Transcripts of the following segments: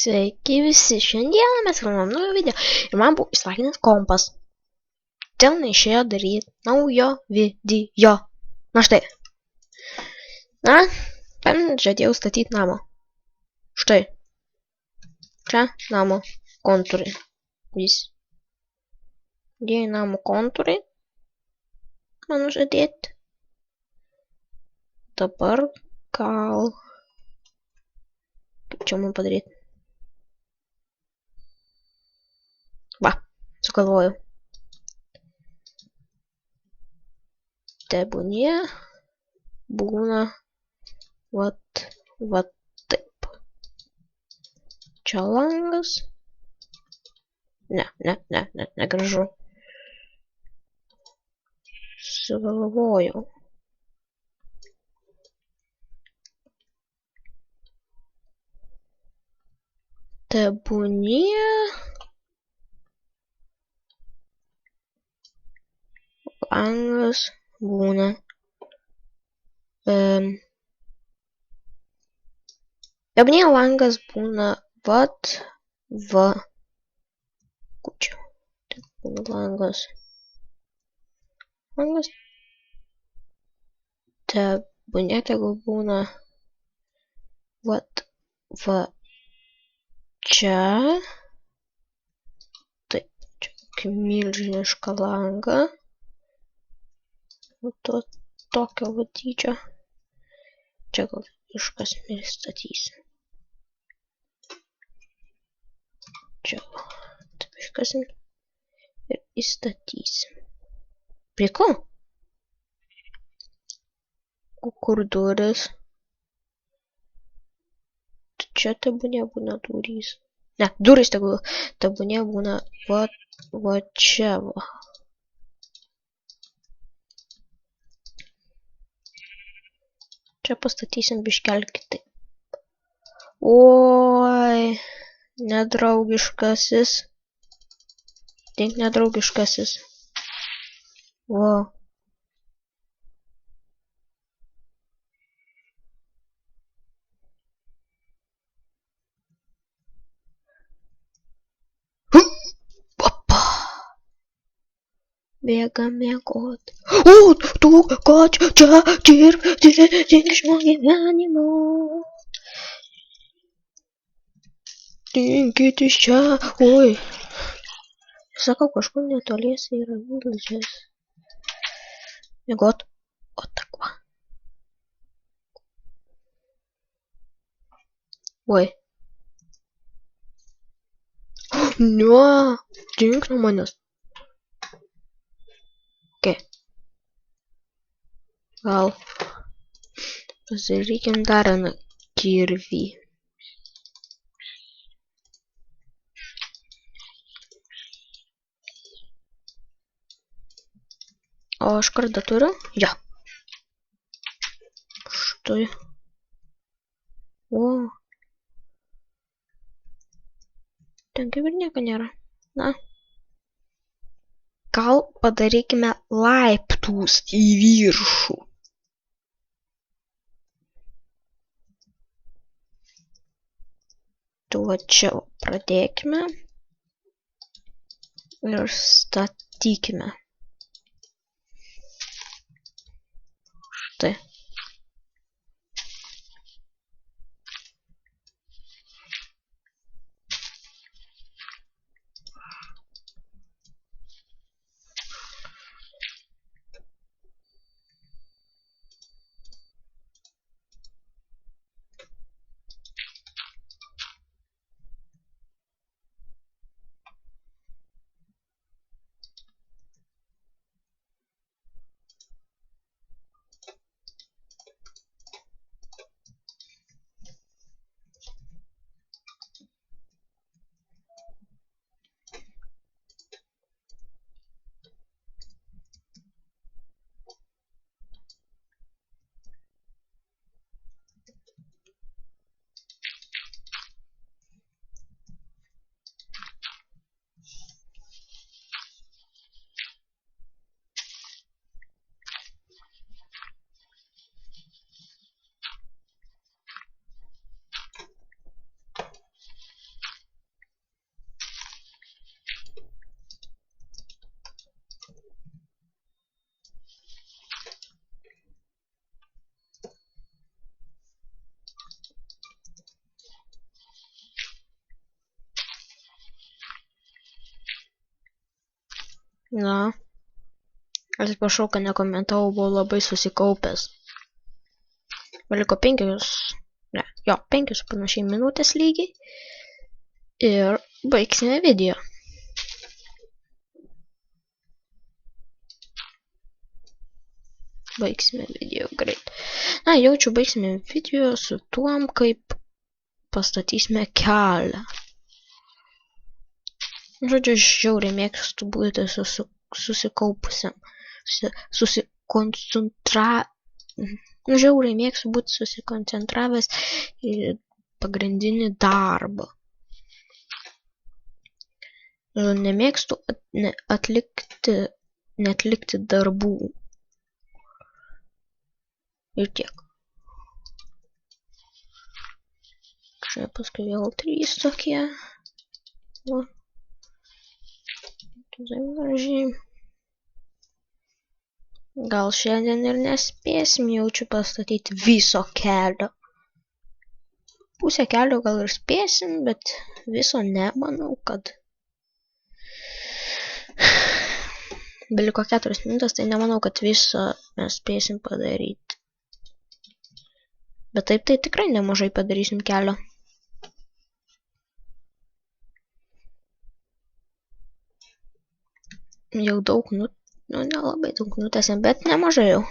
Sveiki visi, šiandieną mes filmuojam naują video ir man buvo išlakinęs kompas. Dėl neišėjo daryti naujo video. Na štai. Na, ten žadėjau statyti namą. Štai. Čia namo kontūrai. Vis. Dėjai namo kontūrai. Man žadėti. Dabar gal... Kaip čia man padaryti? Va, sugalvojau. Tebūnie būna vat taip. Čia langas. Negražu. Sugalvojau. Tebūnie langas būna tebūnie langas būna vat va kučio. Langas tebūnie tegu būna vat va čia. Taip, čia kokį milžinišką langą. Tokio va dydžio. Čia gal iškasim ir įstatysim. Čia taip iškasim ir įstatysim. Prie ko? Kur durys? Čia tebūnie būna durys. Ne, durys tebūnie būna va čia va. Čia pastatysim biškelį kitaip. Oi, nedraugiškasis. Dink nedraugiškasis. O. Opa. Bėga miegot. O, tu ką čia dirbi iš gyvenimo. Dinkit iš čia. Oi. Sakau, kažkur netoliese yra vilžės. Miegot. O tak va. Oi. Ne, dink nuo manęs. Okay. Gal pasidarykim dar vieną kirvį. O aš kardą turiu? Ja. Štai. O. Ten kaip ir nieko nėra. Na. Gal padarykime laiptus į viršų. Tuo čia pradėkime. Ir statykime. Štai. Na, atsiprašau, kad nekomentavau, buvau labai susikaupęs. Liko 5 panašiai minutės lygiai. Ir baigsime video. Greit. Na, jaučiu, baigsime video su tuom, kaip pastatysime kelią. Žodžiu, žiauriai mėgstu būti susikaupusiam. Žiauriai mėgstu būti susikoncentravęs į pagrindinį darbą. Nemėgstu netlikti darbų. Ir tiek. Čia paskui vėl 3 tokie. Va. Taip gražiai. Gal šiandien ir nespėsim, jaučiu, pastatyti viso kelio. Pusę kelio gal ir spėsim, bet viso nemanau, kad. Beliko 4 minutės, tai nemanau, kad viso mes spėsim padaryti. Bet taip tai tikrai nemažai padarysim kelio. Jau daug, nelabai daug nutęsėm, bet nemažai jau.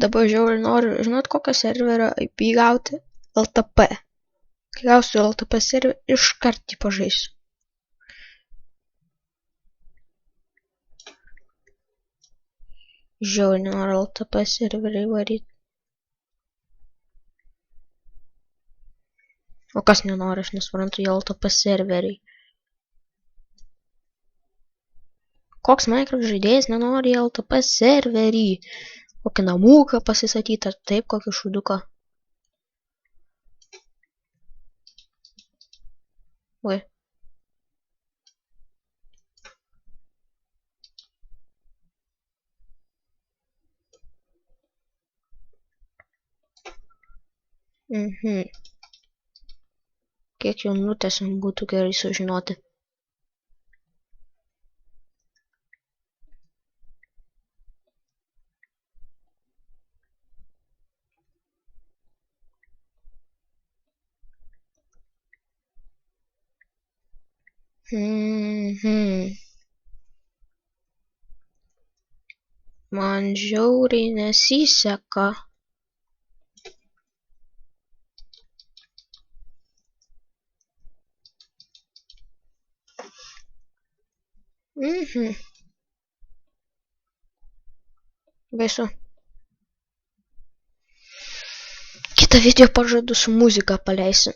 Dabar žiauriai noriu, žinot, kokio serverio IP gauti? LTP. Kai gausiu LTP serverį, iškart jį pažaisiu. Žiauriai noriu LTP serverį varyti. O kas nenori, aš nesuprantu, į LTP serverį. Koks Minecraft žaidėjas nenori į LTP serverį? Kokį namuką pasisatyti, ar taip, kokį šuduką. Oi. Kiek jau nutęsim, būtų gerai sužinoti. Man žiauriai nesiseka. Baisu. Kitą video pažadu su muzika paleisiu.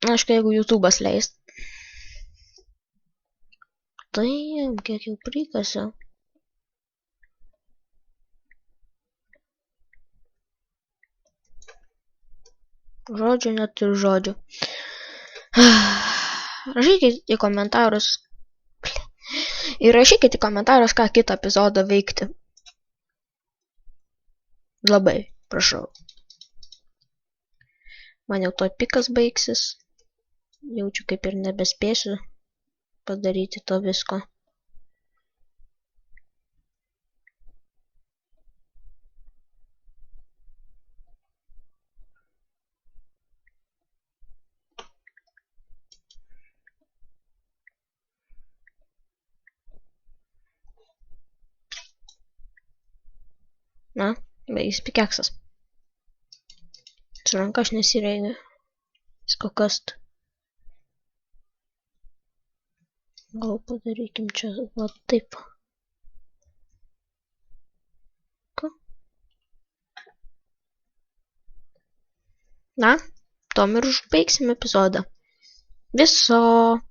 Aišku, jeigu YouTube'as leis. Tai, kiek jau prikasiau. Žodžių neturiu žodžių. Rašykite į komentarus. Ir rašykite į komentarus, ką kitą epizodą veikti. Labai, prašau. Man jau to pikas baigsis. Jaučiu, kaip ir nebespėsiu padaryti to visko. Na, baigis pikeksas. Su ranka aš nesireigiu. Visko kast. Gal padarykim čia va taip. Ką? Na, tom ir užbaigsim epizodą. Viso.